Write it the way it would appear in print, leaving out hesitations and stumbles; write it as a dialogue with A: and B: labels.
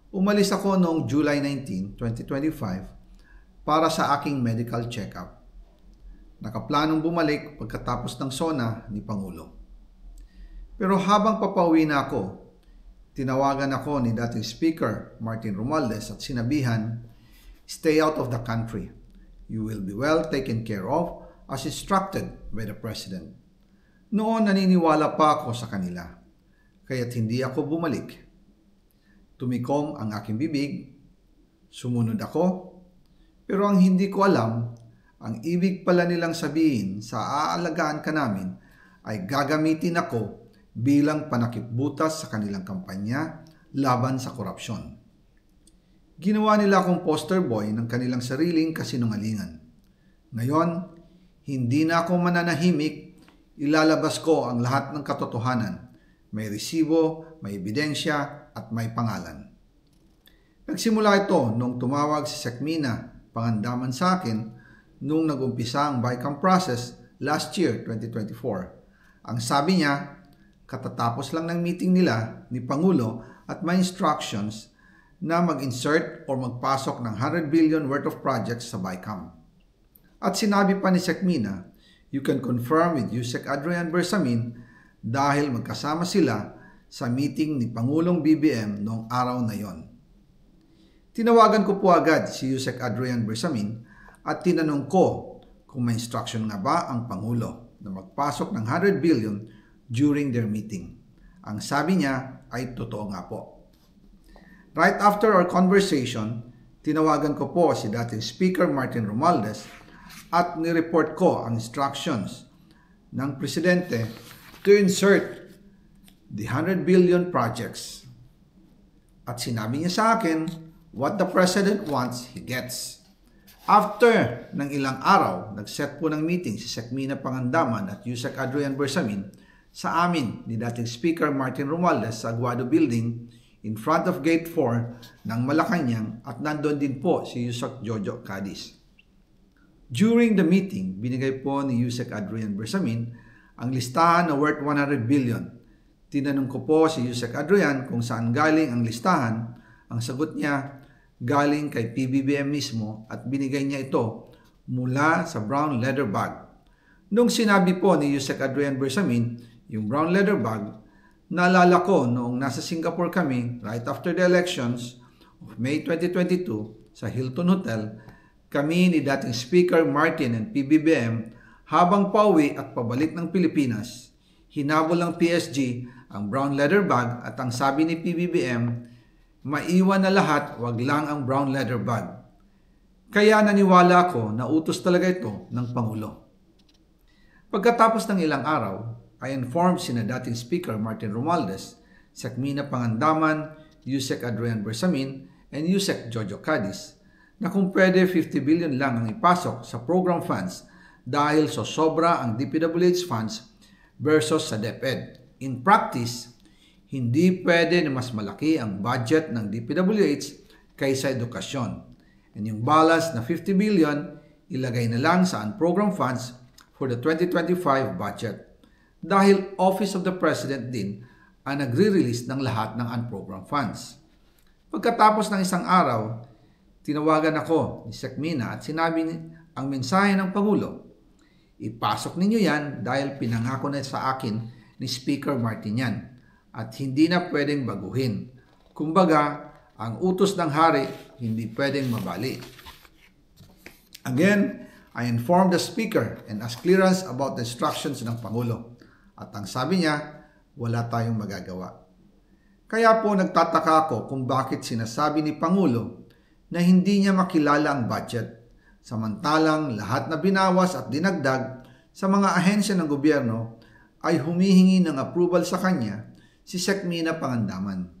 A: Umalis ako noong July 19, 2025 para sa aking medical check-up. Nakaplanong bumalik pagkatapos ng SONA ni Pangulo. Pero habang papauwi na ako, tinawagan ako ni dating Speaker Martin Romualdez at sinabihan, "Stay out of the country. You will be well taken care of as instructed by the President." Noon naniniwala pa ako sa kanila, kaya't hindi ako bumalik. Tumikom ang aking bibig, sumunod ako, pero ang hindi ko alam, ang ibig pala nilang sabihin sa aalagaan ka namin ay gagamitin ako bilang panakipbutas sa kanilang kampanya laban sa korupsyon. Ginawa nila akong poster boy ng kanilang sariling kasinungalingan. Ngayon, hindi na ako mananahimik, ilalabas ko ang lahat ng katotohanan. May resibo, may ebidensya, at may pangalan. Nagsimula ito nung tumawag si Sekmina Pangandaman sa akin nung nag-umpisa ang BICAM process last year, 2024. Ang sabi niya, katatapos lang ng meeting nila ni Pangulo at may instructions na mag-insert or magpasok ng 100 billion worth of projects sa BICAM. At sinabi pa ni Sekmina, you can confirm with Yusek Adrian Bersamin dahil magkasama sila sa meeting ni Pangulong BBM noong araw na yon. Tinawagan ko po agad si Yusek Adrian Bersamin at tinanong ko kung may instruction nga ba ang Pangulo na magpasok ng 100 billion during their meeting. Ang sabi niya ay totoo nga po. Right after our conversation, tinawagan ko po si dating Speaker Martin Romualdez at nireport ko ang instructions ng Presidente to insert the 100 billion projects. At sinabi niya sa akin, what the President wants, he gets. After ng ilang araw, nag-set po ng meeting si Sekmina Pangandaman at Yusek Adrian Bersamin sa amin ni dating Speaker Martin Romualdez sa Aguado Building in front of Gate 4 ng Malacanang at nandun din po si Yusek Jojo Cadiz. During the meeting, binigay po ni Yusek Adrian Bersamin ang listahan na worth 100 billion. Tinanong ko po si Yusek Adrian kung saan galing ang listahan. Ang sagot niya, galing kay PBBM mismo at binigay niya ito mula sa brown leather bag. Nung sinabi po ni Yusek Adrian Bersamin yung brown leather bag, naalala ko noong nasa Singapore kami right after the elections of May 2022 sa Hilton Hotel, kami ni dating Speaker Martin and PBBM habang pauwi at pabalik ng Pilipinas, hinabol ng PSG ang brown leather bag at ang sabi ni PBBM, maiwan na lahat, wag lang ang brown leather bag. Kaya naniwala ako na utos talaga ito ng Pangulo. Pagkatapos ng ilang araw, I informed sina dating Speaker Martin Romualdez, Sekmina Pangandaman, Yusek Adrian Bersamin, and Yusek Jojo Cadiz na kung pwede 50 billion lang ang ipasok sa program funds dahil so sobra ang DPWH funds versus sa DepEd. In practice, hindi pwede na mas malaki ang budget ng DPWH kaysa edukasyon. And yung balance na 50 billion, ilagay na lang sa unprogram funds for the 2025 budget. Dahil Office of the President din ang nagre-release ng lahat ng unprogram funds. Pagkatapos ng isang araw, tinawagan ako ni Sekmina at sinabi ang mensahe ng Pangulo. Ipasok ninyo yan dahil pinangako na sa akin ni Speaker Martin yan at hindi na pwedeng baguhin. Kumbaga, ang utos ng hari hindi pwedeng mabali. Again, I informed the Speaker and asked clearance about the instructions ng Pangulo. At ang sabi niya, wala tayong magagawa. Kaya po nagtataka ako kung bakit sinasabi ni Pangulo na hindi niya makilala ang budget, samantalang lahat na binawas at dinagdag sa mga ahensya ng gobyerno ay humihingi ng approval sa kanya si Sekmina Pangandaman.